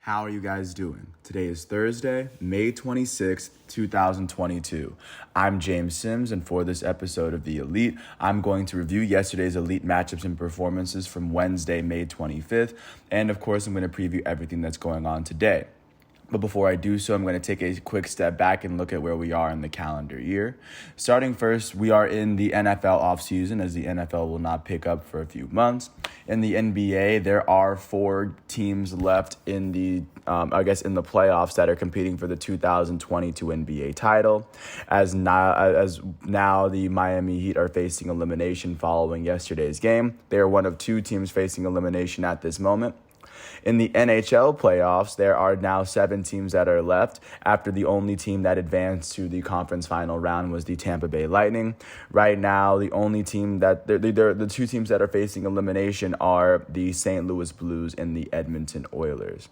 How are you guys doing? Today is Thursday, May 26th, 2022. I'm James Sims, and for this episode of The Elite, I'm going to review yesterday's Elite matchups and performances from Wednesday, May 25th, and of course, I'm going to preview everything that's going on today. But before I do so, I'm going to take a quick step back and look at where we are in the calendar year. Starting first, we are in the NFL offseason, as the NFL will not pick up for a few months. In the NBA, there are 4 teams left in the playoffs that are competing for the 2022 NBA title. As now the Miami Heat are facing elimination following yesterday's game. They are one of 2 teams facing elimination at this moment. In the NHL playoffs, there are now 7 teams that are left after the only team that advanced to the conference final round was the Tampa Bay Lightning. Right now, the only team the 2 teams that are facing elimination are the St. Louis Blues and the Edmonton Oilers.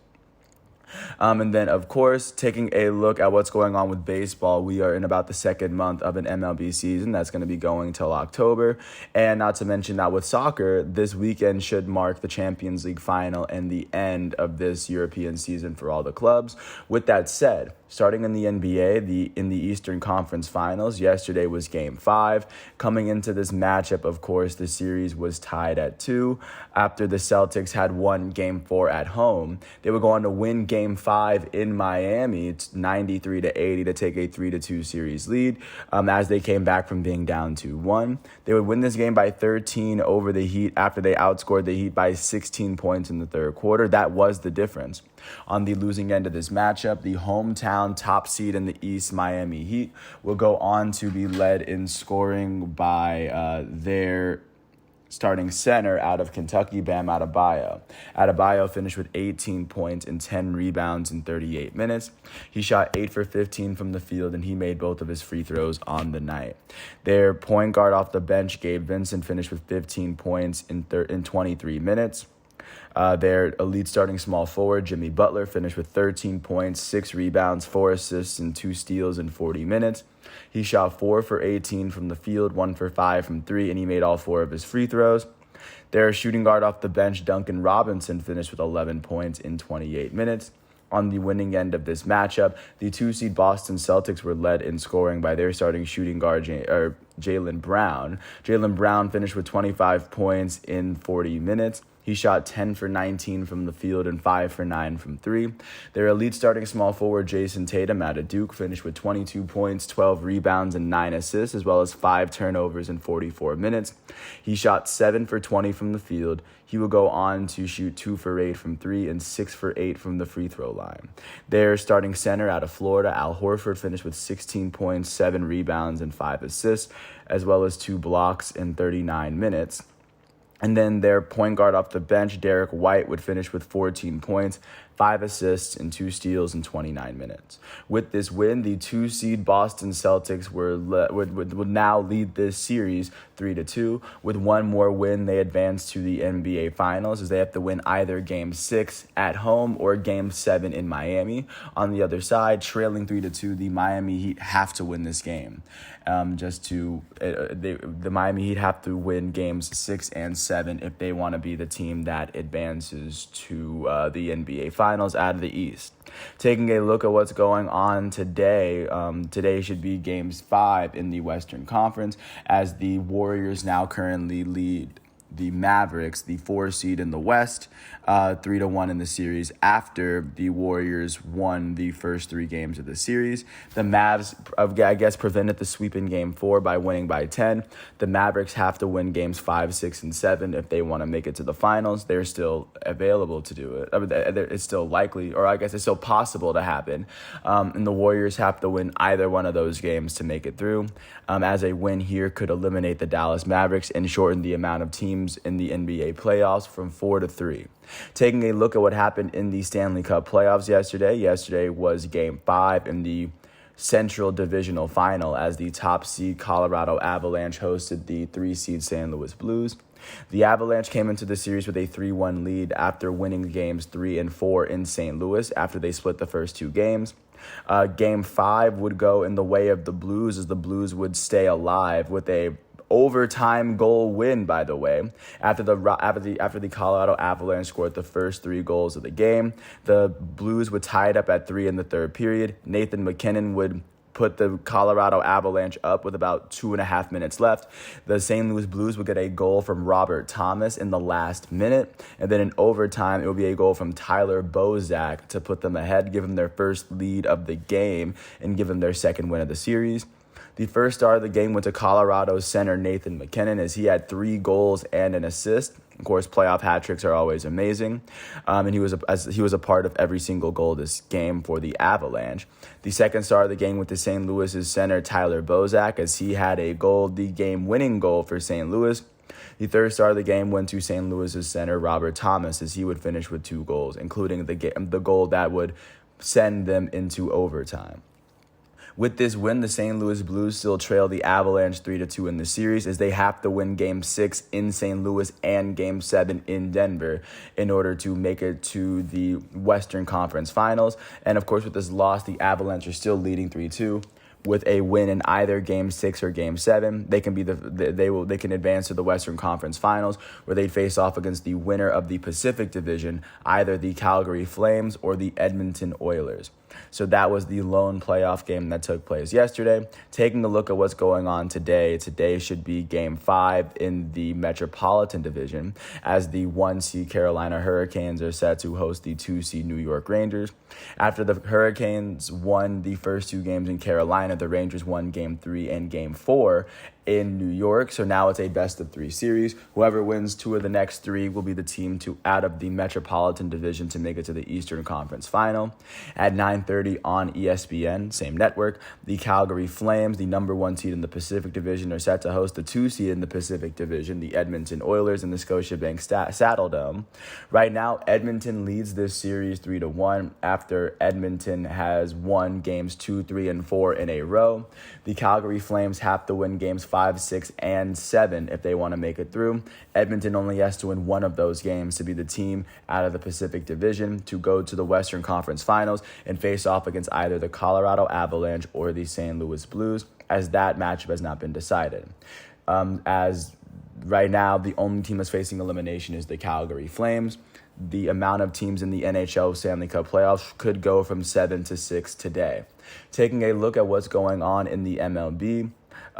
And then, of course, taking a look at what's going on with baseball, we are in about the second month of an MLB season that's going to be going till October. And not to mention that with soccer, this weekend should mark the Champions League final and the end of this European season for all the clubs. With that said, starting in the NBA, in the Eastern Conference Finals, yesterday was Game 5. Coming into this matchup, of course, the series was tied at 2. After the Celtics had won Game 4 at home, they would go on to win Game 5 in Miami. It's 93-80 to take a 3-2 series lead as they came back from being down 2-1. They would win this game by 13 over the Heat after they outscored the Heat by 16 points in the third quarter. That was the difference. On the losing end of this matchup, the hometown top seed in the East, Miami Heat, will go on to be led in scoring by their starting center out of Kentucky, Bam Adebayo. Adebayo finished with 18 points and 10 rebounds in 38 minutes. He shot 8 for 15 from the field, and he made both of his free throws on the night. Their point guard off the bench, Gabe Vincent, finished with 15 points in 23 minutes. Their elite starting small forward, Jimmy Butler, finished with 13 points, 6 rebounds, 4 assists, and 2 steals in 40 minutes. He shot 4 for 18 from the field, 1 for 5 from 3, and he made all 4 of his free throws. Their shooting guard off the bench, Duncan Robinson, finished with 11 points in 28 minutes. On the winning end of this matchup, the 2-seed Boston Celtics were led in scoring by their starting shooting guard, Jaylen Brown. Jaylen Brown finished with 25 points in 40 minutes. He shot 10 for 19 from the field and 5 for 9 from 3. Their elite starting small forward, Jason Tatum, out of Duke, finished with 22 points, 12 rebounds, and 9 assists, as well as 5 turnovers in 44 minutes. He shot 7 for 20 from the field. He will go on to shoot 2 for 8 from 3 and 6 for 8 from the free throw line. Their starting center out of Florida, Al Horford, finished with 16 points, 7 rebounds, and 5 assists, as well as 2 blocks in 39 minutes. And then their point guard off the bench, Derek White, would finish with 14 points, 5 assists, and 2 steals in 29 minutes. With this win, the 2-seed Boston Celtics would now lead this series 3-2. With one more win, they advance to the NBA Finals, as they have to win either Game 6 at home or Game 7 in Miami. On the other side, trailing 3-2, the Miami Heat have to win this game. The Miami Heat have to win Games 6 and 7 if they want to be the team that advances to the NBA Finals out of the East. Taking a look at what's going on today, today should be Games 5 in the Western Conference, as the Warriors now currently lead the Mavericks, the 4-seed in the West, 3-1 in the series after the Warriors won the first 3 games of the series. The Mavs, I guess, prevented the sweep in Game 4 by winning by 10. The Mavericks have to win Games 5, 6, and 7 if they want to make it to the finals. They're still available to do it. It's still likely, or I guess it's still possible to happen. And the Warriors have to win either one of those games to make it through, as a win here could eliminate the Dallas Mavericks and shorten the amount of teams in the NBA playoffs from 4 to 3. Taking a look at what happened in the Stanley Cup playoffs yesterday. Yesterday was Game 5 in the Central Divisional Final, as the top seed Colorado Avalanche hosted the 3-seed St. Louis Blues. The Avalanche came into the series with a 3-1 lead after winning Games 3 and 4 in St. Louis after they split the first 2 games. Game 5 would go in the way of the Blues, as the Blues would stay alive with a overtime goal win, by the way. After the Colorado Avalanche scored the first 3 goals of the game, the Blues would tie it up at 3 in the third period. Nathan MacKinnon would put the Colorado Avalanche up with about 2.5 minutes left. The St. Louis Blues would get a goal from Robert Thomas in the last minute. And then in overtime, it would be a goal from Tyler Bozak to put them ahead, give them their first lead of the game, and give them their second win of the series. The first star of the game went to Colorado center Nathan MacKinnon, as he had 3 goals and an assist. Of course, playoff hat tricks are always amazing, and he was a part of every single goal this game for the Avalanche. The second star of the game went to St. Louis's center Tyler Bozak, as he had a goal, the game-winning goal for St. Louis. The third star of the game went to St. Louis's center Robert Thomas, as he would finish with 2 goals, including the goal that would send them into overtime. With this win, the St. Louis Blues still trail the Avalanche 3-2 in the series, as they have to win Game 6 in St. Louis and Game 7 in Denver in order to make it to the Western Conference Finals. And of course, with this loss, the Avalanche are still leading 3-2. With a win in either Game 6 or Game 7, they can advance to the Western Conference Finals, where they face off against the winner of the Pacific Division, either the Calgary Flames or the Edmonton Oilers. So that was the lone playoff game that took place yesterday. Taking a look at what's going on today should be Game 5 in the Metropolitan Division, as the 1-seed Carolina Hurricanes are set to host the 2-seed New York Rangers. After the Hurricanes won the first 2 games in Carolina, the Rangers won Game 3 and Game 4 in New York. So now it's a best-of-3 series. Whoever wins 2 of the next 3 will be the team out of the Metropolitan Division to make it to the Eastern Conference Final. At 9:30 on ESPN, same network, the Calgary Flames, the number 1 seed in the Pacific Division, are set to host the 2 seed in the Pacific Division, the Edmonton Oilers, in the Scotiabank Saddledome. Right now, Edmonton leads this series 3-1 after Edmonton has won games 2, 3, and 4 in a row. The Calgary Flames have to win games 5, 6, and 7 if they want to make it through. Edmonton only has to win one of those games to be the team out of the Pacific Division to go to the Western Conference Finals and face off against either the Colorado Avalanche or the St. Louis Blues, as that matchup has not been decided. As right now, the only team that's facing elimination is the Calgary Flames. The amount of teams in the NHL Stanley Cup playoffs could go from 7 to 6 today. Taking a look at what's going on in the MLB,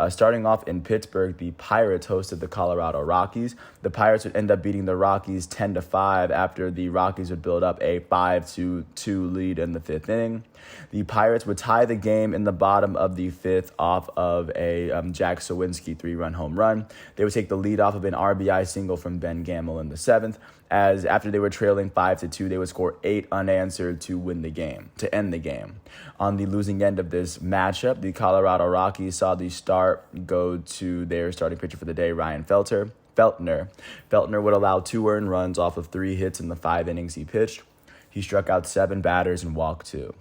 starting off in Pittsburgh, the Pirates hosted the Colorado Rockies. The Pirates would end up beating the Rockies 10-5 after the Rockies would build up a 5-2 lead in the 5th inning. The Pirates would tie the game in the bottom of the 5th off of a Jack Sawinski 3-run home run. They would take the lead off of an RBI single from Ben Gamel in the 7th. As after they were trailing 5-2, they would score 8 unanswered to end the game. On the losing end of this matchup, the Colorado Rockies saw the start go to their starting pitcher for the day, Ryan Feltner. Feltner would allow 2 earned runs off of 3 hits in the 5 innings he pitched. He struck out 7 batters and walked 2.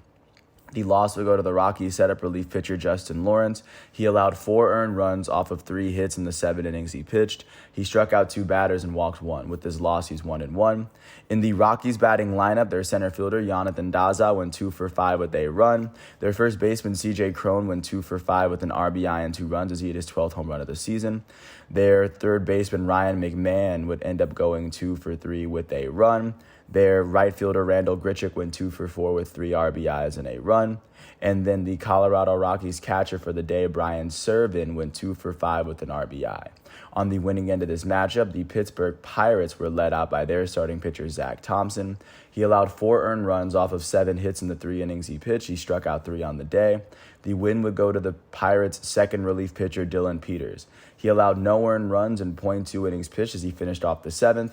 The loss would go to the Rockies setup relief pitcher Justin Lawrence. He allowed 4 earned runs off of 3 hits in the 7 innings he pitched. He struck out 2 batters and walked 1. With this loss, he's 1-1. In the Rockies batting lineup, their center fielder Jonathan Daza went 2 for 5 with a run. Their first baseman CJ Cron went 2 for 5 with an RBI and 2 runs as he hit his 12th home run of the season. Their third baseman Ryan McMahon would end up going 2 for 3 with a run. Their right fielder Randall Grichuk went 2 for 4 with 3 RBIs and a run. And then the Colorado Rockies catcher for the day, Brian Serven, went 2 for 5 with an RBI. On the winning end of this matchup, the Pittsburgh Pirates were led out by their starting pitcher, Zach Thompson. He allowed 4 earned runs off of 7 hits in the 3 innings he pitched. He struck out 3 on the day. The win would go to the Pirates' second relief pitcher, Dylan Peters. He allowed no earned runs in .2 innings pitched as he finished off the 7th.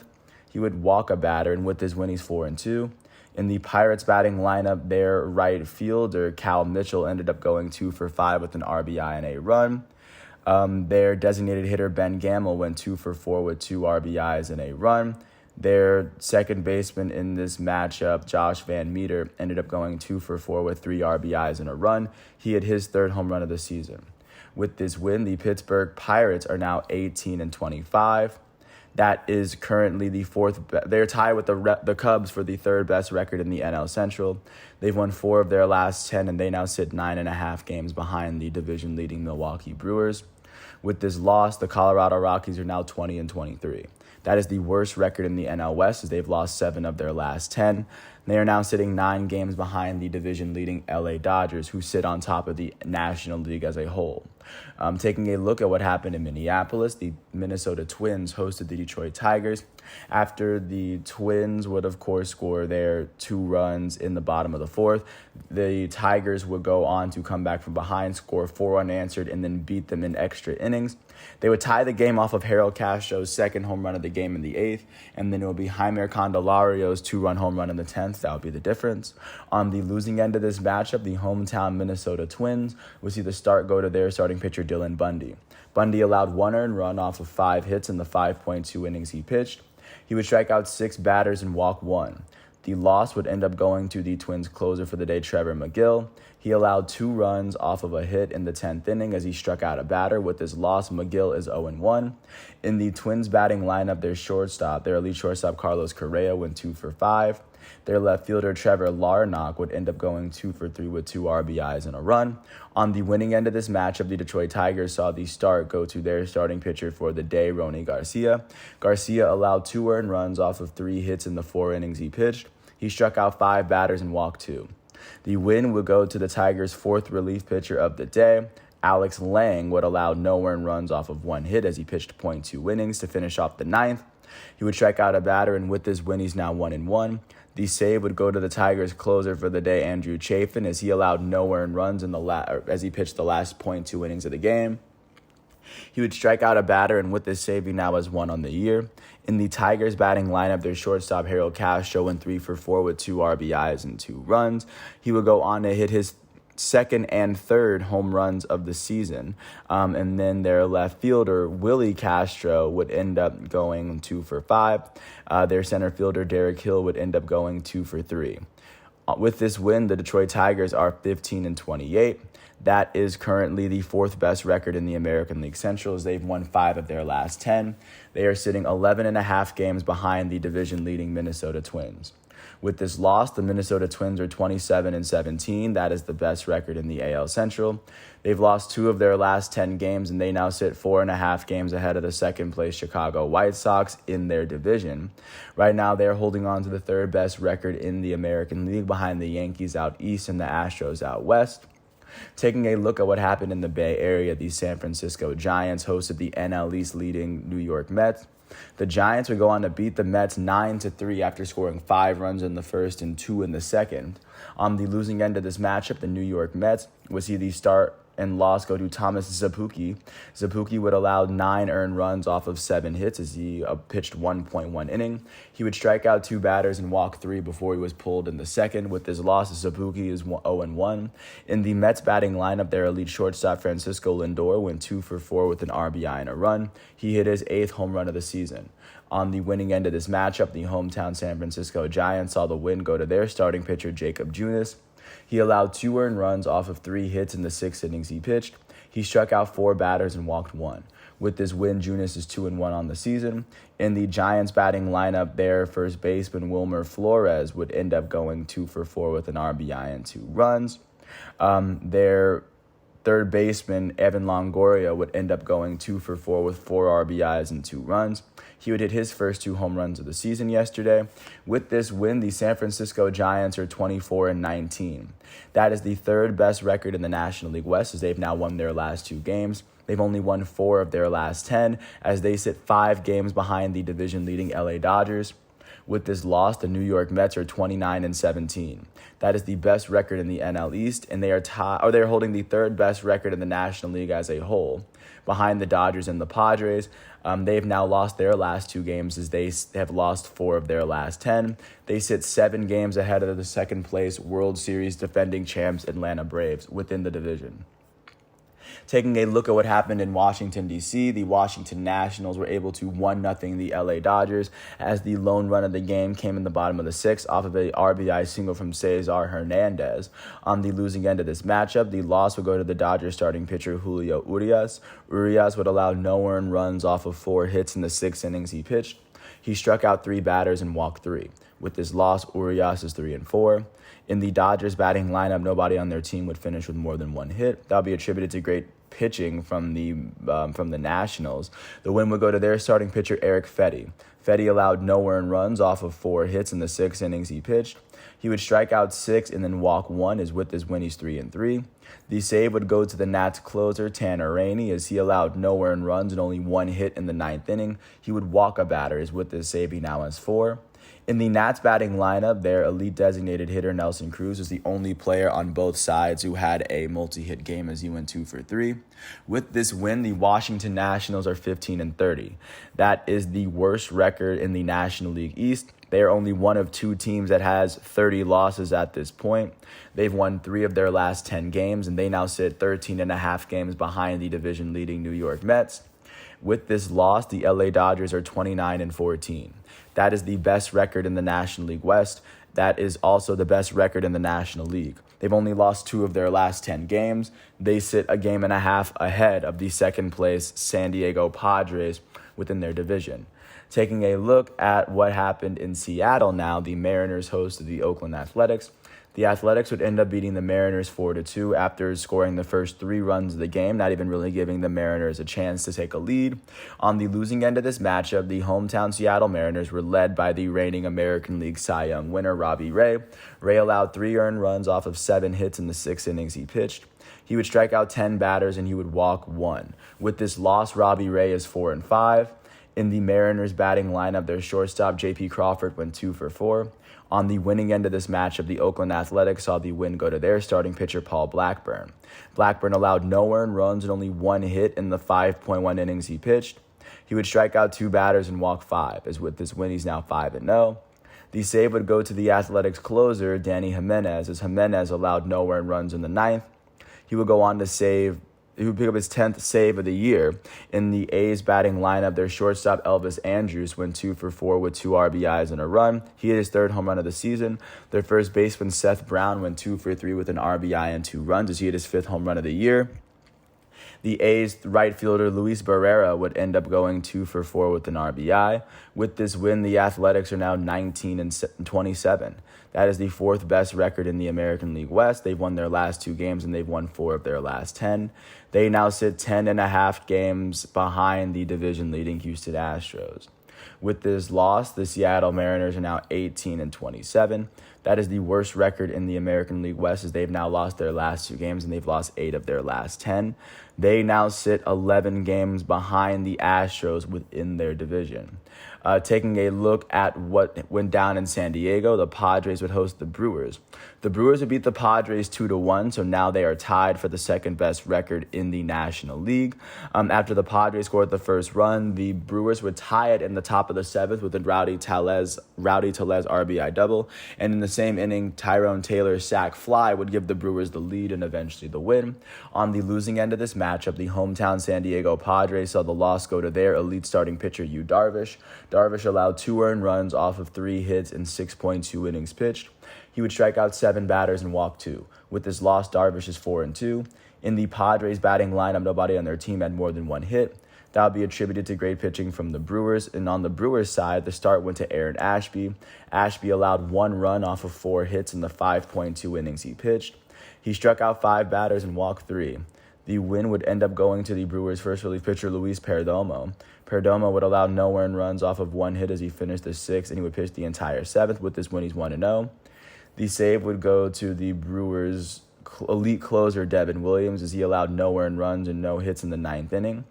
He would walk a batter, and with his win, he's 4-2. In the Pirates batting lineup, their right fielder, Cal Mitchell, ended up going 2 for 5 with an RBI and a run. Their designated hitter, Ben Gamel, went 2 for 4 with 2 RBIs and a run. Their second baseman in this matchup, Josh Van Meter, ended up going 2 for 4 with 3 RBIs and a run. He hit his 3rd home run of the season. With this win, the Pittsburgh Pirates are now 18-25. That is currently the 4th. They're tied with the Cubs for the 3rd best record in the NL Central. They've won 4 of their last 10, and they now sit 9.5 games behind the division-leading Milwaukee Brewers. With this loss, the Colorado Rockies are now 20-23. That is the worst record in the NL West, as they've lost 7 of their last 10. They are now sitting 9 games behind the division-leading LA Dodgers, who sit on top of the National League as a whole. Taking a look at what happened in Minneapolis, the Minnesota Twins hosted the Detroit Tigers. After the Twins would, of course, score their 2 runs in the bottom of the 4th, the Tigers would go on to come back from behind, score 4 unanswered, and then beat them in extra innings. They would tie the game off of Harold Castro's second home run of the game in the 8th, and then it would be Jeimer Candelario's 2-run home run in the 10th. That would be the difference. On the losing end of this matchup, the hometown Minnesota Twins would see the start go to their starting pitcher Dylan Bundy. Bundy allowed 1 earned run off of 5 hits in the 5.2 innings he pitched. He would strike out 6 batters and walk 1. The loss would end up going to the Twins' closer for the day, Trevor Megill. He allowed 2 runs off of a hit in the 10th inning as he struck out a batter. With this loss, Megill is 0-1. In the Twins' batting lineup, their elite shortstop, Carlos Correa, went 2 for 5. Their left fielder, Trevor Larnach, would end up going 2 for 3 with 2 RBIs and a run. On the winning end of this matchup, the Detroit Tigers saw the start go to their starting pitcher for the day, Rony Garcia. Garcia allowed 2 earned runs off of 3 hits in the 4 innings he pitched. He struck out 5 batters and walked 2. The win would go to the Tigers' 4th relief pitcher of the day. Alex Lang would allow no earned runs off of 1 hit as he pitched .2 innings to finish off the 9th. He would strike out a batter, and with this win, he's now 1-1. The save would go to the Tigers' closer for the day, Andrew Chafin, as he allowed no earned runs as he pitched the last .2 innings of the game. He would strike out a batter, and with this save, he now has 1 on the year. In the Tigers' batting lineup, their shortstop, Harold Castro, went 3 for 4 with 2 RBIs and 2 runs. He would go on to hit his 2nd and 3rd home runs of the season. And then their left fielder, Willie Castro, would end up going 2 for 5. Their center fielder, Derek Hill, would end up going 2 for 3. With this win, the Detroit Tigers are 15-28. That is currently the 4th best record in the American League Central, as they've won 5 of their last 10. They are sitting 11.5 games behind the division-leading Minnesota Twins. With this loss, the Minnesota Twins are 27-17. That is the best record in the AL Central. They've lost 2 of their last 10 games, and they now sit 4.5 games ahead of the second-place Chicago White Sox in their division. Right now, they're holding on to the 3rd best record in the American League, behind the Yankees out east and the Astros out west. Taking a look at what happened in the Bay Area, the San Francisco Giants hosted the NL East leading New York Mets. The Giants would go on to beat the Mets 9-3 after scoring 5 runs in the first and 2 in the second. On the losing end of this matchup, the New York Mets would see the start and loss go to Thomas Szapucki. Szapucki would allow 9 earned runs off of 7 hits as he pitched 1.1 inning. He would strike out 2 batters and walk 3 before he was pulled in the second. With his loss, Szapucki is 0-1. In the Mets batting lineup, their elite shortstop Francisco Lindor went 2 for 4 with an RBI and a run. He hit his 8th home run of the season. On the winning end of this matchup, the hometown San Francisco Giants saw the win go to their starting pitcher Jacob Junis. He allowed 2 earned runs off of 3 hits in the 6 innings he pitched. He struck out 4 batters and walked 1. With this win, Junis is 2-1 on the season. In the Giants batting lineup, their first baseman Wilmer Flores would end up going 2 for 4 with an RBI and 2 runs. Their third baseman Evan Longoria would end up going 2 for 4 with 4 RBIs and 2 runs. He would hit his first 2 home runs of the season yesterday. With this win, the San Francisco Giants are 24-19. That is the 3rd best record in the National League West, as they've now won their last 2 games. They've only won 4 of their last 10, as they sit 5 games behind the division-leading LA Dodgers. With this loss, the New York Mets are 29-17. That is the best record in the NL East, and they are holding the 3rd best record in the National League as a whole, behind the Dodgers and the Padres. They've now lost their last 2 games, as they have lost 4 of their last 10. They sit 7 games ahead of the second-place World Series defending champs Atlanta Braves within the division. Taking a look at what happened in Washington, D.C., the Washington Nationals were able to 1-0 the L.A. Dodgers, as the lone run of the game came in the bottom of the 6th off of a RBI single from Cesar Hernandez. On the losing end of this matchup, the loss would go to the Dodgers starting pitcher Julio Urias. Urias would allow no earned runs off of 4 hits in the 6 innings he pitched. He struck out 3 batters and walked 3. With this loss, Urias is 3-4. In the Dodgers batting lineup, nobody on their team would finish with more than one hit. That'll be attributed to great pitching from the Nationals. The win would go to their starting pitcher, Erick Fedde. Fedde allowed no earned runs off of 4 hits in the 6 innings he pitched. He would strike out 6 and then walk 1, as with his win he's 3-3. The save would go to the Nats closer, Tanner Rainey, as he allowed no earned runs and only 1 hit in the 9th inning. He would walk a batter, as with his save he now has 4. In the Nats batting lineup, their elite designated hitter Nelson Cruz was the only player on both sides who had a multi-hit game, as he went 2 for 3. With this win, the Washington Nationals are 15-30. That is the worst record in the National League East. They are only one of 2 teams that has 30 losses at this point. They've won 3 of their last 10 games, and they now sit 13.5 games behind the division-leading New York Mets. With this loss, the LA Dodgers are 29-14. That is the best record in the National League West. That is also the best record in the National League. They've only lost 2 of their last 10 games. They sit a game and a half ahead of the second place San Diego Padres within their division. Taking a look at what happened in Seattle now, the Mariners hosted the Oakland Athletics. The Athletics would end up beating the Mariners 4-2 after scoring the first 3 runs of the game, not even really giving the Mariners a chance to take a lead. On the losing end of this matchup, the hometown Seattle Mariners were led by the reigning American League Cy Young winner, Robbie Ray. Ray allowed 3 earned runs off of 7 hits in the 6 innings he pitched. He would strike out 10 batters and he would walk 1. With this loss, Robbie Ray is 4-5. In the Mariners batting lineup, their shortstop, J.P. Crawford, went 2 for 4. On the winning end of this matchup, the Oakland Athletics saw the win go to their starting pitcher, Paul Blackburn. Blackburn allowed no earned runs and only 1 hit in the 5.1 innings he pitched. He would strike out 2 batters and walk 5, as with this win, he's now 5-0. The save would go to the Athletics closer, Danny Jimenez, as Jimenez allowed no earned runs in the 9th. He would go on to he would pick up his 10th save of the year. In the A's batting lineup, their shortstop Elvis Andrus went 2 for 4 with 2 RBIs and a run. He hit his 3rd home run of the season. Their first baseman Seth Brown went 2 for 3 with an RBI and 2 runs, as he hit his 5th home run of the year. The A's right fielder Luis Barrera would end up going 2 for 4 with an RBI. With this win, the Athletics are now 19-27. That is the 4th best record in the American League West. They've won their last 2 games and they've won 4 of their last 10. They now sit 10.5 games behind the division-leading Houston Astros. With this loss, the Seattle Mariners are now 18-27. That is the worst record in the American League West, as they've now lost their last 2 games and they've lost 8 of their last 10. They now sit 11 games behind the Astros within their division. Taking a look at what went down in San Diego, the Padres would host the Brewers. The Brewers would beat the Padres 2-1, so now they are tied for the 2nd best record in the National League. After the Padres scored the first run, the Brewers would tie it in the top of the 7th with a Rowdy Tellez RBI double, and in the same inning, Tyrone Taylor's sac fly would give the Brewers the lead and eventually the win. On the losing end of this matchup, the hometown San Diego Padres saw the loss go to their elite starting pitcher, Yu Darvish. Darvish allowed 2 earned runs off of 3 hits in 6.2 innings pitched. He would strike out 7 batters and walk 2. With this loss, Darvish is 4-2. In the Padres batting lineup, nobody on their team had more than 1 hit. That would be attributed to great pitching from the Brewers. And on the Brewers side, the start went to Aaron Ashby. Ashby allowed 1 run off of 4 hits in the 5.2 innings he pitched. He struck out 5 batters and walked 3. The win would end up going to the Brewers' first relief pitcher, Luis Perdomo. Perdomo would allow no earned runs off of 1 hit as he finished the 6th, and he would pitch the entire 7th. With this win, he's 1-0. The save would go to the Brewers' elite closer, Devin Williams, as he allowed no earned runs and no hits in the 9th inning.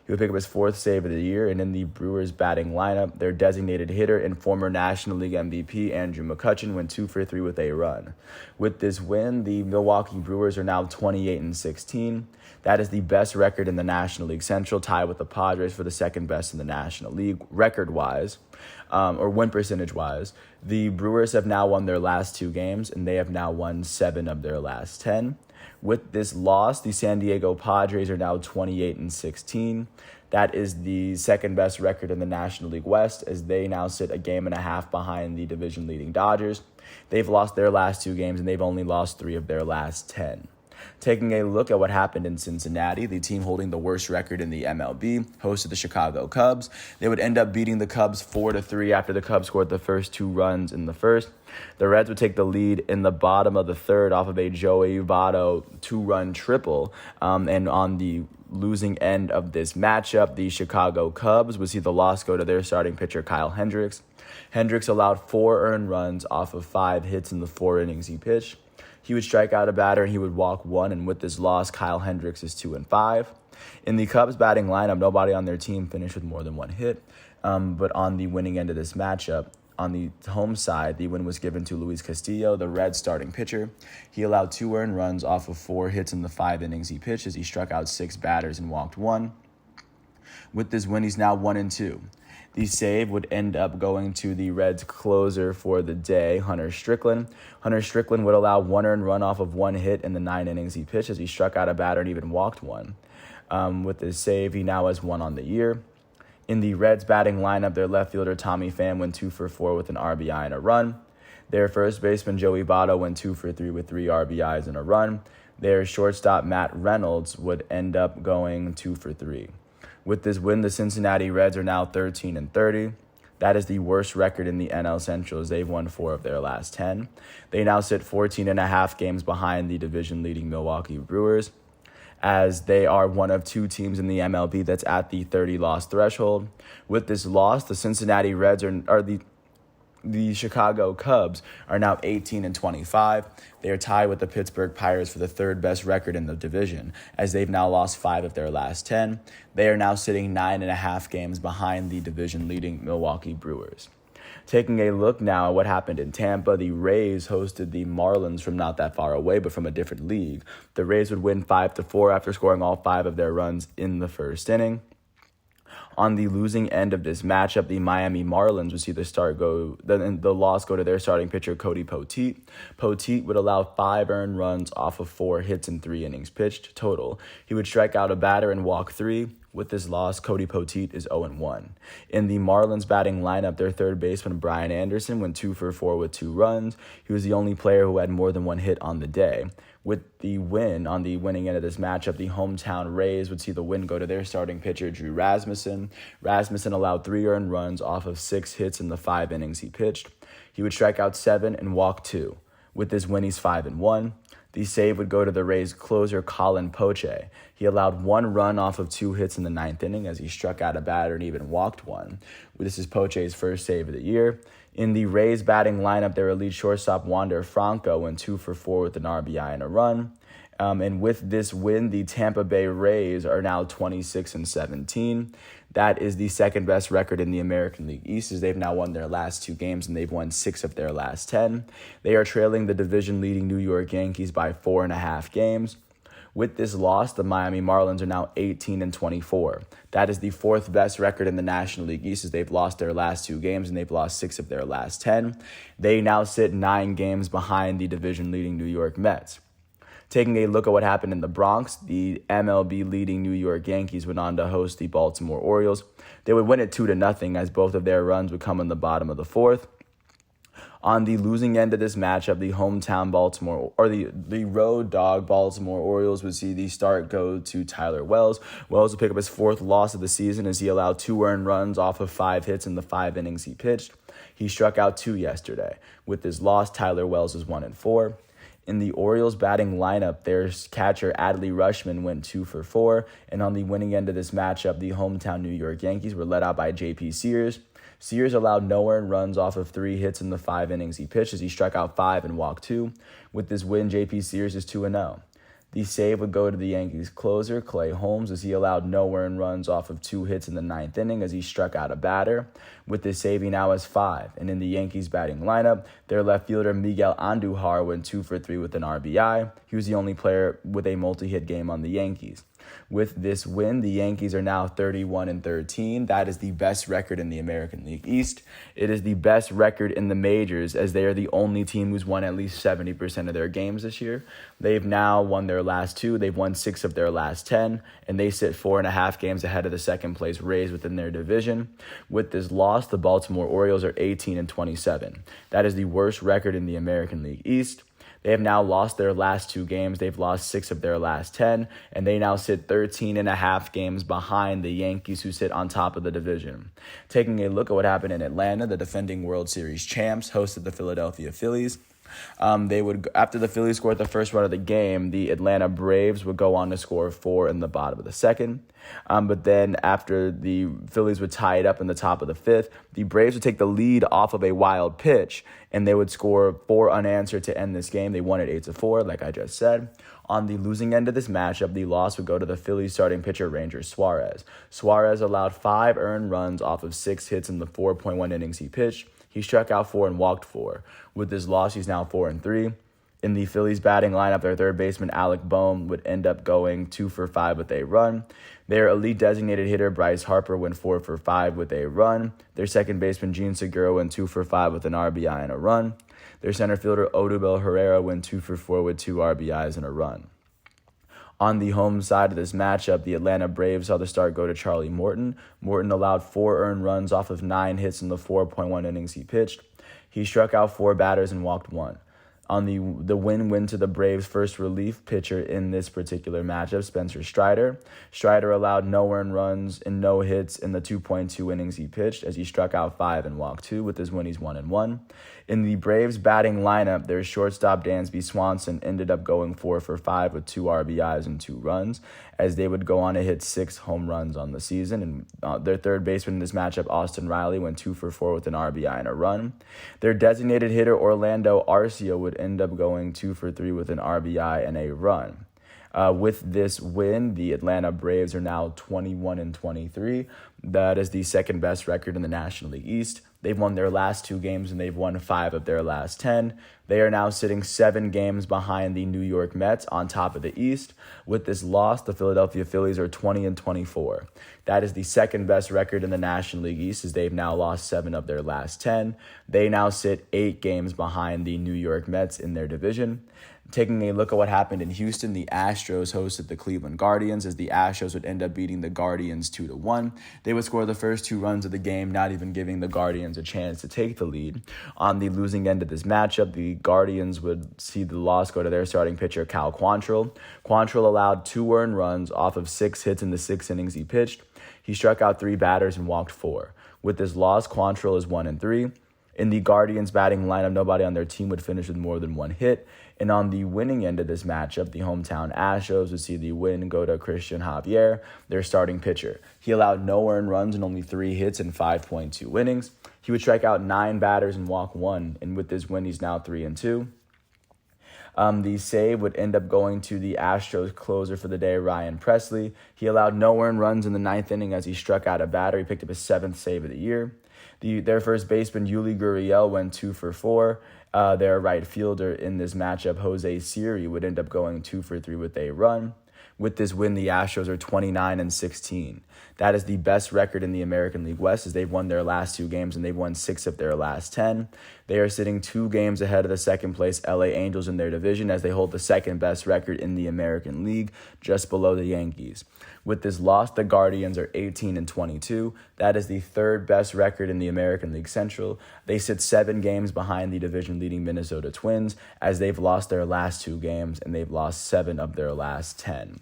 He would pick up his 4th save of the year, and in the Brewers' batting lineup, their designated hitter and former National League MVP, Andrew McCutchen, went 2 for 3 with a run. With this win, the Milwaukee Brewers are now 28-16. That is the best record in the National League Central, tied with the Padres for the 2nd best in the National League, record-wise, or win percentage-wise. The Brewers have now won their last 2 games, and they have now won 7 of their last 10. With this loss, the San Diego Padres are now 28-16. That is the 2nd best record in the National League West, as they now sit a game and a half behind the division-leading Dodgers. They've lost their last 2 games, and they've only lost 3 of their last 10. Taking a look at what happened in Cincinnati, the team holding the worst record in the MLB hosted the Chicago Cubs. They would end up beating the Cubs 4-3 after the Cubs scored the first 2 runs in the first. The Reds would take the lead in the bottom of the third off of a Joey Votto 2-run triple. And on the losing end of this matchup, the Chicago Cubs would see the loss go to their starting pitcher, Kyle Hendricks. Hendricks allowed 4 earned runs off of 5 hits in the 4 innings he pitched. He would strike out a batter and he would walk 1, and with this loss, Kyle Hendricks is 2-5. In the Cubs batting lineup, nobody on their team finished with more than 1 hit. But on the winning end of this matchup, on the home side, the win was given to Luis Castillo, the Reds starting pitcher. He allowed 2 earned runs off of 4 hits in the 5 innings he pitched as he struck out 6 batters and walked 1. With this win, he's now 1-2. The save would end up going to the Reds closer for the day, Hunter Strickland. Hunter Strickland would allow 1 earned run off of 1 hit in the 9 innings he pitched as he struck out a batter and even walked 1. With this save, he now has 1 on the year. In the Reds batting lineup, their left fielder Tommy Pham went 2 for 4 with an RBI and a run. Their first baseman Joey Votto went 2 for 3 with 3 RBIs and a run. Their shortstop Matt Reynolds would end up going 2 for 3. With this win, the Cincinnati Reds are now 13-30. That is the worst record in the NL Central as they've won 4 of their last 10. They now sit 14.5 games behind the division-leading Milwaukee Brewers, as they are one of 2 teams in the MLB that's at the 30-loss threshold. With this loss, the Cincinnati Reds the Chicago Cubs are now 18-25. They are tied with the Pittsburgh Pirates for the 3rd best record in the division, as they've now lost 5 of their last 10. They are now sitting 9.5 games behind the division-leading Milwaukee Brewers. Taking a look now at what happened in Tampa, the Rays hosted the Marlins from not that far away, but from a different league. The Rays would win 5-4 after scoring all 5 of their runs in the first inning. On the losing end of this matchup, the Miami Marlins would see the loss go to their starting pitcher, Cody Poteet. Poteet would allow 5 earned runs off of 4 hits in 3 innings pitched total. He would strike out a batter and walk 3. With this loss, Cody Poteet is 0-1. In the Marlins batting lineup, their third baseman, Brian Anderson, went 2 for 4 with 2 runs. He was the only player who had more than 1 hit on the day. With the win on the winning end of this matchup, the hometown Rays would see the win go to their starting pitcher, Drew Rasmussen. Rasmussen allowed 3 earned runs off of 6 hits in the 5 innings he pitched. He would strike out 7 and walk 2. With this win, he's 5-1. The save would go to the Rays closer, Colin Poche. He allowed 1 run off of 2 hits in the 9th inning as he struck out a batter and even walked 1. This is Poche's first save of the year. In the Rays batting lineup, their elite shortstop Wander Franco went 2 for 4 with an RBI and a run. And with this win, the Tampa Bay Rays are now 26-17. That is the 2nd best record in the American League East, as they've now won their last 2 games and they've won 6 of their last 10. They are trailing the division-leading New York Yankees by 4.5 games. With this loss, the Miami Marlins are now 18-24. That is the 4th best record in the National League East, as they've lost their last 2 games and they've lost 6 of their last 10. They now sit 9 games behind the division-leading New York Mets. Taking a look at what happened in the Bronx, the MLB-leading New York Yankees went on to host the Baltimore Orioles. They would win it 2-0, as both of their runs would come in the bottom of the 4th. On the losing end of this matchup, the hometown the road dog Baltimore Orioles would see the start go to Tyler Wells. Wells would pick up his 4th loss of the season as he allowed 2 earned runs off of 5 hits in the 5 innings he pitched. He struck out 2 yesterday. With his loss, Tyler Wells is 1-4. In the Orioles batting lineup, their catcher Adley Rutschman went 2 for 4. And on the winning end of this matchup, the hometown New York Yankees were led out by J.P. Sears. Sears allowed no earned runs off of 3 hits in the 5 innings he pitched as he struck out 5 and walked 2. With this win, J.P. Sears is 2-0. The save would go to the Yankees closer, Clay Holmes, as he allowed no earned runs off of 2 hits in the 9th inning as he struck out a batter. With this save, he now has 5. And in the Yankees batting lineup, their left fielder Miguel Andujar went 2 for 3 with an RBI. He was the only player with a multi-hit game on the Yankees. With this win, the Yankees are now 31-13. That is the best record in the American League East. It is the best record in the majors, as they are the only team who's won at least 70% of their games this year. They've now won their last 2. They've won 6 of their last 10, and they sit 4.5 games ahead of the second-place Rays within their division. With this loss, the Baltimore Orioles are 18-27. That is the worst record in the American League East. They have now lost their last 2 games. They've lost 6 of their last 10, and they now sit 13.5 games behind the Yankees, who sit on top of the division. Taking a look at what happened in Atlanta, the defending World Series champs hosted the Philadelphia Phillies. After the Phillies scored the first run of the game, the Atlanta Braves would go on to score 4 in the bottom of the second. But then after the Phillies would tie it up in the top of the 5th, the Braves would take the lead off of a wild pitch, and they would score 4 unanswered to end this game. They won it 8-4, like I just said. On the losing end of this matchup, the loss would go to the Phillies starting pitcher Ranger Suarez. Suarez allowed 5 earned runs off of 6 hits in the 4.1 innings he pitched. He struck out 4 and walked 4. With this loss, he's now 4-3. In the Phillies batting lineup, their third baseman Alec Bohm would end up going 2 for 5 with a run. Their elite designated hitter Bryce Harper went 4 for 5 with a run. Their second baseman Jean Segura went 2 for 5 with an RBI and a run. Their center fielder Odubel Herrera went 2 for 4 with 2 RBIs and a run. On the home side of this matchup, the Atlanta Braves saw the start go to Charlie Morton. Morton allowed 4 earned runs off of 9 hits in the 4.1 innings he pitched. He struck out 4 batters and walked 1. On the win to the Braves' first relief pitcher in this particular matchup, Spencer Strider. Strider allowed no earned runs and no hits in the 2.2 innings he pitched, as he struck out 5 and walked 2. With his win, he's 1-1. In the Braves batting lineup, their shortstop Dansby Swanson ended up going 4 for 5 with 2 RBIs and 2 runs, as they would go on to hit 6 home runs on the season. And their third baseman in this matchup, Austin Riley, went 2 for 4 with an RBI and a run. Their designated hitter, Orlando Arcia, would end up going 2 for 3 with an RBI and a run. With this win, the Atlanta Braves are now 21-23. That is the second best record in the National League East. They've won their last 2 games, and they've won 5 of their last 10. They are now sitting 7 games behind the New York Mets on top of the East. With this loss, the Philadelphia Phillies are 20-24. That is the second best record in the National League East, as they've now lost 7 of their last 10. They now sit 8 games behind the New York Mets in their division. Taking a look at what happened in Houston, the Astros hosted the Cleveland Guardians, as the Astros would end up beating the Guardians 2-1. They would score the first 2 runs of the game, not even giving the Guardians a chance to take the lead. On the losing end of this matchup, the Guardians would see the loss go to their starting pitcher, Cal Quantrill. Quantrill allowed 2 earned runs off of 6 hits in the 6 innings he pitched. He struck out 3 batters and walked 4. With this loss, Quantrill is 1-3. In the Guardians batting lineup, nobody on their team would finish with more than 1 hit. And on the winning end of this matchup, the hometown Astros would see the win go to Christian Javier, their starting pitcher. He allowed no earned runs and only 3 hits in 5.2 innings. He would strike out 9 batters and walk 1. And with this win, he's now 3-2. The save would end up going to the Astros closer for the day, Ryan Presley. He allowed no earned runs in the 9th inning as he struck out a batter. He picked up his 7th save of the year. Their first baseman, Yuli Gurriel, went 2 for 4. Their right fielder in this matchup, Jose Siri, would end up going 2 for 3 with a run. With this win, the Astros are 29-16. That is the best record in the American League West, as they've won their last 2 games and they've won 6 of their last 10. They are sitting 2 games ahead of the second place LA Angels in their division, as they hold the second best record in the American League, just below the Yankees. With this loss, the Guardians are 18-22. That is the third best record in the American League Central. They sit 7 games behind the division-leading Minnesota Twins, as they've lost their last 2 games and they've lost 7 of their last 10.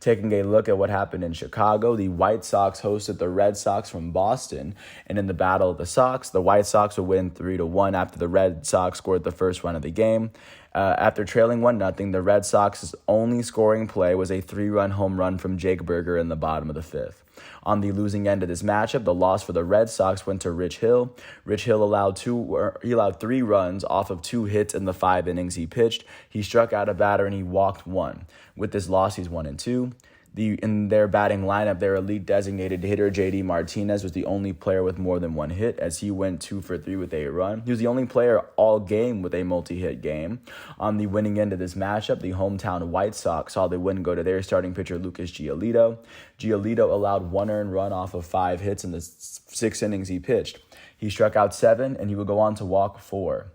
Taking a look at what happened in Chicago, the White Sox hosted the Red Sox from Boston, and in the Battle of the Sox, the White Sox would win 3-1 after the Red Sox scored the first run of the game. After trailing 1-0, the Red Sox's only scoring play was a 3-run home run from Jake Burger in the bottom of the 5th. On the losing end of this matchup, the loss for the Red Sox went to Rich Hill. Rich Hill allowed 3 runs off of 2 hits in the 5 innings he pitched. He struck out a batter and he walked 1. With this loss, he's 1-2. In their batting lineup, their elite designated hitter, J.D. Martinez, was the only player with more than 1 hit, as he went 2 for 3 with a run. He was the only player all game with a multi-hit game. On the winning end of this matchup, the hometown White Sox saw the win go to their starting pitcher, Lucas Giolito. Giolito allowed 1 earned run off of 5 hits in the 6 innings he pitched. He struck out 7, and he would go on to walk 4.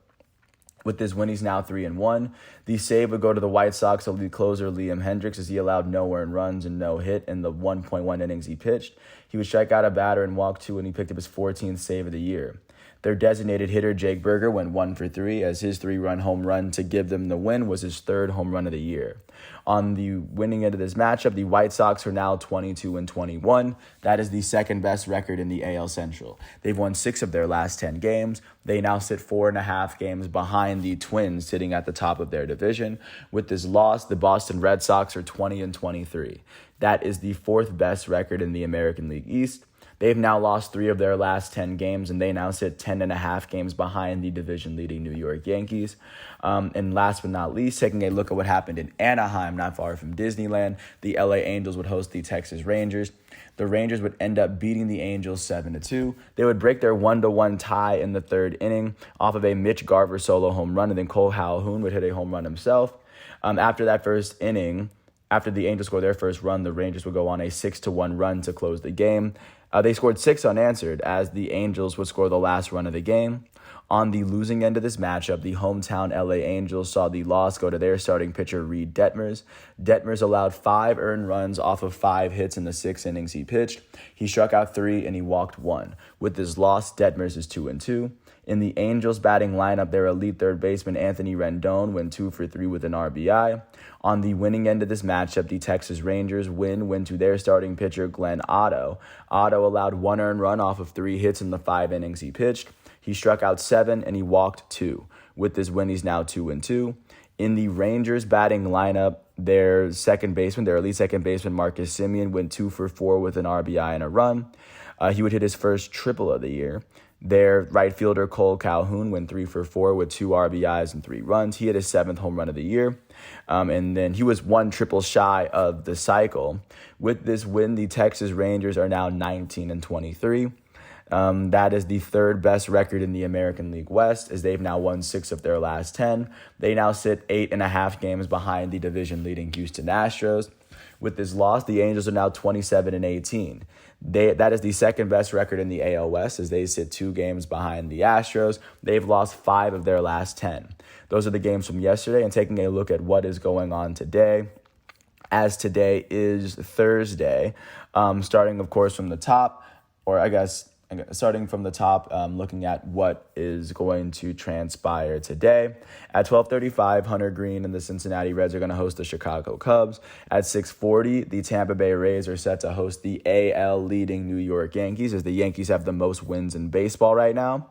With this win, he's now 3-1. The save would go to the White Sox elite closer, Liam Hendriks, as he allowed no earned runs and no hit in the 1.1 innings he pitched. He would strike out a batter and walk 2, and he picked up his 14th save of the year. Their designated hitter, Jake Burger, went 1 for 3 as his 3-run home run to give them the win was his 3rd home run of the year. On the winning end of this matchup, the White Sox are now 22-21. That is the second best record in the AL Central. They've won 6 of their last 10 games. They now sit 4.5 games behind the Twins, sitting at the top of their division. With this loss, the Boston Red Sox are 20-23. That is the 4th best record in the American League East. They've now lost 3 of their last 10 games, and they now sit 10.5 games behind the division-leading New York Yankees. And last but not least, taking a look at what happened in Anaheim, not far from Disneyland, the LA Angels would host the Texas Rangers. The Rangers would end up beating the Angels 7-2. They would break their 1-1 tie in the 3rd inning off of a Mitch Garver solo home run, and then Cole Calhoun would hit a home run himself. After that first inning, after the Angels scored their first run, the Rangers would go on a 6-1 run to close the game. They scored 6 unanswered as the Angels would score the last run of the game. On the losing end of this matchup, the hometown LA Angels saw the loss go to their starting pitcher, Reed Detmers. Detmers allowed 5 earned runs off of 5 hits in the 6 innings he pitched. He struck out 3 and he walked 1. With this loss, Detmers is 2-2. In the Angels batting lineup, their elite third baseman Anthony Rendon went 2 for 3 with an RBI. On the winning end of this matchup, the Texas Rangers win to their starting pitcher Glenn Otto. Otto allowed 1 earned run off of 3 hits in the 5 innings he pitched. He struck out 7 and he walked 2. With this win, he's now 2-2. In the Rangers batting lineup, their elite second baseman Marcus Semien went 2 for 4 with an RBI and a run. He would hit his first triple of the year. Their right fielder Cole Calhoun went 3 for 4 with 2 RBIs and 3 runs. He hit his 7th home run of the year. And then he was 1 triple shy of the cycle. With this win, the Texas Rangers are now 19-23. That is the 3rd best record in the American League West, as they've now won 6 of their last 10. They now sit 8.5 games behind the division-leading Houston Astros. With this loss, the Angels are now 27-18. That is the 2nd best record in the AL West, as they sit 2 games behind the Astros. They've lost 5 of their last 10. Those are the games from yesterday, and taking a look at what is going on today. As today is Thursday, starting, of course, from the top, looking at what is going to transpire today. At 12:35, Hunter Green and the Cincinnati Reds are going to host the Chicago Cubs. At 6:40, the Tampa Bay Rays are set to host the AL leading New York Yankees, as the Yankees have the most wins in baseball right now.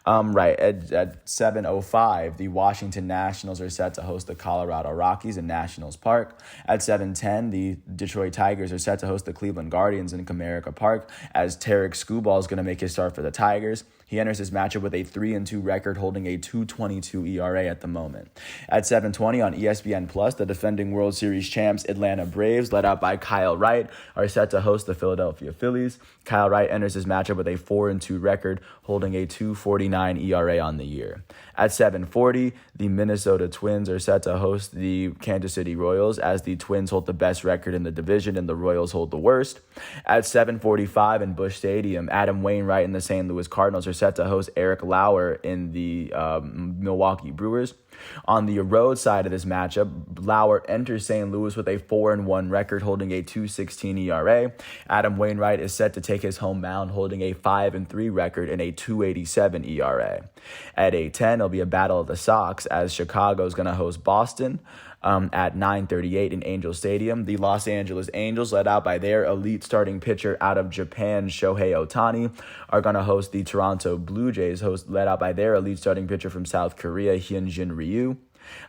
At 7:05, the Washington Nationals are set to host the Colorado Rockies in Nationals Park. At 7:10, the Detroit Tigers are set to host the Cleveland Guardians in Comerica Park, as Tarek Skubal is going to make his start for the Tigers. He enters this matchup with a 3-2 record, holding a 2.22 ERA at the moment. At 7:20 on ESPN Plus, the defending World Series champs Atlanta Braves, led out by Kyle Wright, are set to host the Philadelphia Phillies. Kyle Wright enters this matchup with a 4-2 record, holding a 2.49 ERA on the year. At 7:40, the Minnesota Twins are set to host the Kansas City Royals, as the Twins hold the best record in the division and the Royals hold the worst. At 7:45 in Busch Stadium, Adam Wainwright and the St. Louis Cardinals are set to host Eric Lauer in the Milwaukee Brewers. On the road side of this matchup, Lauer enters St. Louis with a 4-1 record, holding a 2.16 ERA. Adam Wainwright is set to take his home mound, holding a 5-3 record and a 2.87 ERA. At 8:10, it'll be a battle of the Sox, as Chicago is going to host Boston. At 9:38 in Angel Stadium, the Los Angeles Angels, led out by their elite starting pitcher out of Japan, Shohei Ohtani, are going to host the Toronto Blue Jays, led out by their elite starting pitcher from South Korea, Hyunjin Ryu.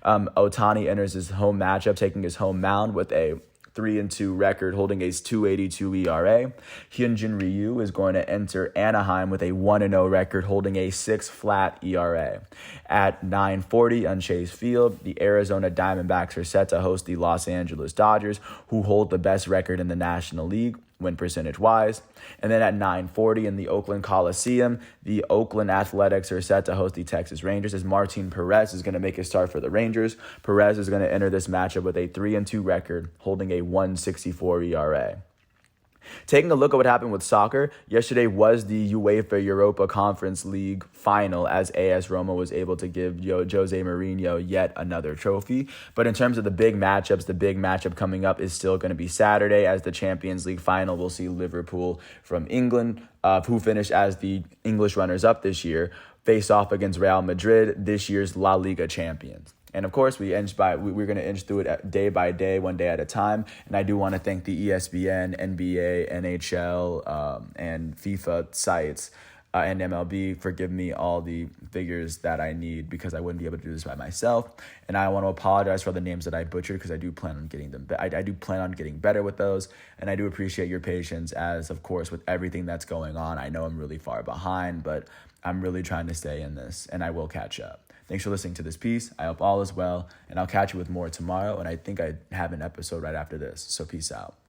Ohtani enters his home matchup, taking his home mound with a 3-2 record, holding a 2.82 ERA. Hyunjin Ryu is going to enter Anaheim with a 1-0 record, holding a 6 flat ERA. At 9:40 on Chase Field, the Arizona Diamondbacks are set to host the Los Angeles Dodgers, who hold the best record in the National League, win percentage-wise. And then at 9:40 in the Oakland Coliseum, the Oakland Athletics are set to host the Texas Rangers, as Martin Perez is going to make his start for the Rangers. Perez is going to enter this matchup with a 3-2 record, holding a 1.64 ERA. Taking a look at what happened with soccer, yesterday was the UEFA Europa Conference League final as AS Roma was able to give Jose Mourinho yet another trophy. But in terms of the big matchups, the big matchup coming up is still going to be Saturday as the Champions League final. We'll see Liverpool from England, who finished as the English runners-up this year, face off against Real Madrid, this year's La Liga champions. And of course, we're going to inch through it day by day, one day at a time. And I do want to thank the ESPN, NBA, NHL, and FIFA sites and MLB for giving me all the figures that I need, because I wouldn't be able to do this by myself. And I want to apologize for the names that I butchered, because I do plan on getting them. I do plan on getting better with those. And I do appreciate your patience, as of course with everything that's going on. I know I'm really far behind, but I'm really trying to stay in this, and I will catch up. Thanks for listening to this piece. I hope all is well, and I'll catch you with more tomorrow. And I think I have an episode right after this. So peace out.